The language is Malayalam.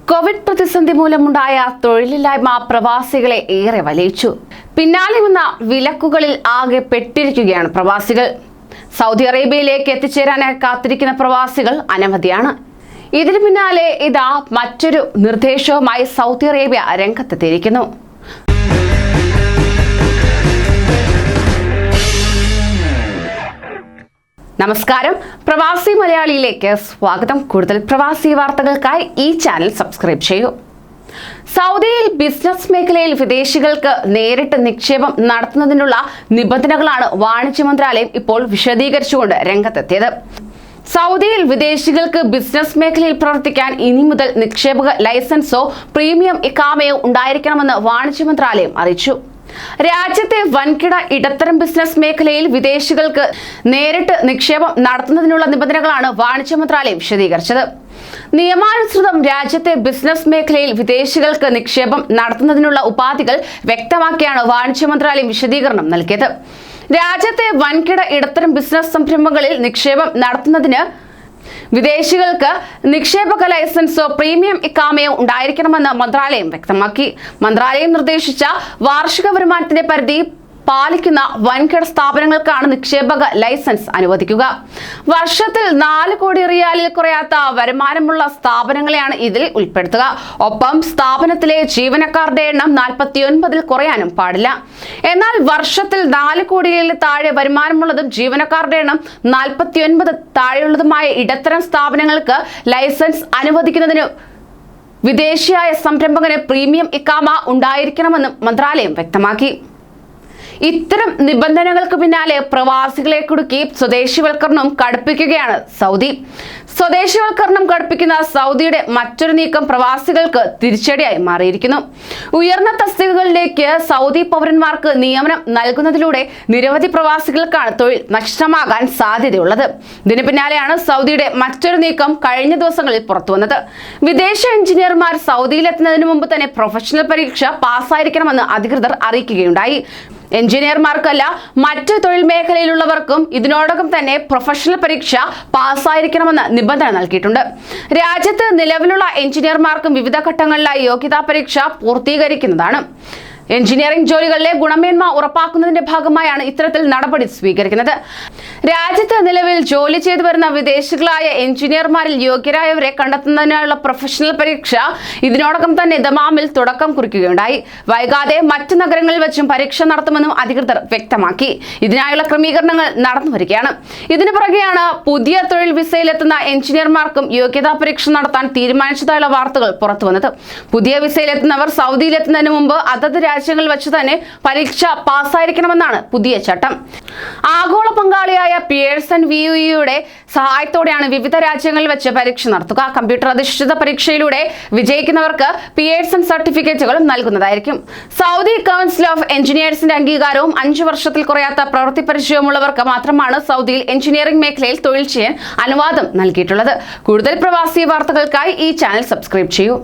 കോവിഡ് പ്രതിസന്ധി മൂലമുണ്ടായ തൊഴിലില്ലായ്മ പ്രവാസികളെ ഏറെ വലയിച്ചു. പിന്നാലെ വന്ന വിലക്കുകളിൽ ആകെ പെട്ടിരിക്കുകയാണ് പ്രവാസികൾ. സൗദി അറേബ്യയിലേക്ക് എത്തിച്ചേരാനായി കാത്തിരിക്കുന്ന പ്രവാസികൾ അനവധിയാണ്. ഇതിനു പിന്നാലെ ഇതാ മറ്റൊരു നിർദ്ദേശവുമായി സൗദി അറേബ്യ രംഗത്തെത്തിയിരിക്കുന്നു. നമസ്കാരം, പ്രവാസി മലയാളിയിലേക്ക് സ്വാഗതം. കൂടുതൽ പ്രവാസി വാർത്തകൾക്കായി ഈ ചാനൽ സബ്സ്ക്രൈബ് ചെയ്യൂ. സൗദിയിൽ ബിസിനസ് മേഖലയിൽ വിദേശികൾക്ക് നേരിട്ട് നിക്ഷേപം നടത്തുന്നതിനുള്ള നിബന്ധനകളാണ് വാണിജ്യ മന്ത്രാലയം ഇപ്പോൾ വിശദീകരിച്ചുകൊണ്ട് രംഗത്തെത്തിയത്. സൗദിയിൽ വിദേശികൾക്ക് ബിസിനസ് മേഖലയിൽ പ്രവർത്തിക്കാൻ ഇനി മുതൽ നിക്ഷേപക ലൈസൻസോ പ്രീമിയം ഇഖാമയോ ഉണ്ടായിരിക്കണമെന്ന് വാണിജ്യ മന്ത്രാലയം അറിയിച്ചു. രാജ്യത്തെ വൻകിട ഇടത്തരം ബിസിനസ് മേഖലയിൽ വിദേശികൾക്ക് നേരിട്ട് നിക്ഷേപം നടത്തുന്നതിനുള്ള നിബന്ധനകളാണ് വാണിജ്യ മന്ത്രാലയം വിശദീകരിച്ചത്. നിയമാനുസൃതം രാജ്യത്തെ ബിസിനസ് മേഖലയിൽ വിദേശികൾക്ക് നിക്ഷേപം നടത്തുന്നതിനുള്ള ഉപാധികൾ വ്യക്തമാക്കിയാണ് വാണിജ്യ മന്ത്രാലയം വിശദീകരണം നൽകിയത്. രാജ്യത്തെ വൻകിട ഇടത്തരം ബിസിനസ് സംരംഭങ്ങളിൽ നിക്ഷേപം നടത്തുന്നതിന് വിദേശികൾക്ക് നിക്ഷേപക ലൈസൻസോ പ്രീമിയം ഇഖാമയോ ഉണ്ടായിരിക്കണമെന്ന് മന്ത്രാലയം വ്യക്തമാക്കി. മന്ത്രാലയം നിർദ്ദേശിച്ച വാർഷിക വരുമാനത്തിന്റെ പരിധി പാലിക്കുന്ന വൻകിട സ്ഥാപനങ്ങൾക്കാണ് നിക്ഷേപക ലൈസൻസ് അനുവദിക്കുക. വർഷത്തിൽ 4 കോടി റിയാലിൽ കുറയാത്ത വരുമാനമുള്ള സ്ഥാപനങ്ങളെയാണ് ഇതിൽ ഉൾപ്പെടുത്തുക. ഒപ്പം സ്ഥാപനത്തിലെ ജീവനക്കാരുടെ എണ്ണം 49 കുറയാനും പാടില്ല. എന്നാൽ വർഷത്തിൽ 4 കോടിയിൽ താഴെ വരുമാനമുള്ളതും ജീവനക്കാരുടെ എണ്ണം 49 താഴെയുള്ളതുമായ ഇടത്തരം സ്ഥാപനങ്ങൾക്ക് ലൈസൻസ് അനുവദിക്കുന്നതിന് വിദേശിയായ സംരംഭകന് പ്രീമിയം ഇഖാമ ഉണ്ടായിരിക്കണമെന്നും മന്ത്രാലയം വ്യക്തമാക്കി. ഇത്തരം നിബന്ധനകൾക്ക് പിന്നാലെ പ്രവാസികളെ കുടുക്കി സ്വദേശിവൽക്കരണം കടുപ്പിക്കുകയാണ് സൗദി. സ്വദേശിവൽക്കരണം കടുപ്പിക്കുന്ന സൗദിയുടെ മറ്റൊരു നീക്കം പ്രവാസികൾക്ക് തിരിച്ചടിയായി മാറിയിരിക്കുന്നു. ഉയർന്ന തസ്തികകളിലേക്ക് സൗദി പൗരന്മാർക്ക് നിയമനം നൽകുന്നതിലൂടെ നിരവധി പ്രവാസികൾക്കാണ് തൊഴിൽ നഷ്ടമാകാൻ സാധ്യതയുള്ളത്. ഇതിന് പിന്നാലെയാണ് സൗദിയുടെ മറ്റൊരു നീക്കം കഴിഞ്ഞ ദിവസങ്ങളിൽ പുറത്തുവന്നത്. വിദേശ എഞ്ചിനീയർമാർ സൗദിയിലെത്തുന്നതിന് മുമ്പ് തന്നെ പ്രൊഫഷണൽ പരീക്ഷ പാസ്സായിരിക്കണമെന്ന് അധികൃതർ അറിയിക്കുകയുണ്ടായി. എഞ്ചിനീയർമാർക്കല്ല, മറ്റ് തൊഴിൽ മേഖലയിലുള്ളവർക്കും ഇതിനോടകം തന്നെ പ്രൊഫഷണൽ പരീക്ഷ പാസ്സായിരിക്കണമെന്ന് നിബന്ധന നൽകിയിട്ടുണ്ട്. രാജ്യത്ത് നിലവിലുള്ള എഞ്ചിനീയർമാർക്കും വിവിധ ഘട്ടങ്ങളിലായി യോഗ്യതാ പരീക്ഷ പൂർത്തീകരിക്കുന്നതാണ്. എഞ്ചിനീയറിംഗ് ജോലികളിലെ ഗുണമേന്മ ഉറപ്പാക്കുന്നതിന്റെ ഭാഗമായാണ് ഇത്തരത്തിൽ നടപടി സ്വീകരിക്കുന്നത്. രാജ്യത്ത് നിലവിൽ ജോലി ചെയ്തു വരുന്ന വിദേശികളായ എഞ്ചിനീയർമാരിൽ യോഗ്യരായവരെ കണ്ടെത്തുന്നതിനുള്ള പ്രൊഫഷണൽ പരീക്ഷ ഇതിനോടകം തന്നെ ദമാമിൽ തുടക്കം കുറിക്കുകയുണ്ടായി. വൈകാതെ മറ്റ് നഗരങ്ങളിൽ വെച്ചും പരീക്ഷ നടത്തുമെന്നും അധികൃതർ വ്യക്തമാക്കി. ഇതിനായുള്ള ക്രമീകരണങ്ങൾ നടന്നു വരികയാണ്. ഇതിനു പുറകെയാണ് പുതിയ തൊഴിൽ വിസയിലെത്തുന്ന എഞ്ചിനീയർമാർക്കും യോഗ്യതാ പരീക്ഷ നടത്താൻ തീരുമാനിച്ചതായുള്ള വാർത്തകൾ പുറത്തുവന്നത്. പുതിയ വിസയിലെത്തുന്നവർ സൗദിയിലെത്തുന്നതിന് മുമ്പ് അതത് രാജ്യങ്ങളിൽ വെച്ച് തന്നെ പരീക്ഷ പാസ്സായിരിക്കണമെന്നാണ് പുതിയ ചട്ടം. ആഗോള പങ്കാളിയായ പിയേഴ്സൺ വിയുടെ സഹായത്തോടെയാണ് വിവിധ രാജ്യങ്ങളിൽ വെച്ച് പരീക്ഷ നടത്തുക. കമ്പ്യൂട്ടർ അധിഷ്ഠിത പരീക്ഷയിലൂടെ വിജയിക്കുന്നവർക്ക് പിയേഴ്സൺ സർട്ടിഫിക്കറ്റുകൾ നൽകുന്നതായിരിക്കും. സൗദി കൗൺസിൽ ഓഫ് എഞ്ചിനീയേഴ്സിന്റെ അംഗീകാരവും 5 വർഷത്തിൽ കുറയാത്ത പ്രവൃത്തി പരിചയമുള്ളവർക്ക് മാത്രമാണ് സൗദിയിൽ എഞ്ചിനീയറിംഗ് മേഖലയിൽ തൊഴിൽ ചെയ്യാൻ അനുവാദം നൽകിയിട്ടുള്ളത്. കൂടുതൽ പ്രവാസി വാർത്തകൾക്കായി ഈ ചാനൽ സബ്സ്ക്രൈബ് ചെയ്യൂ.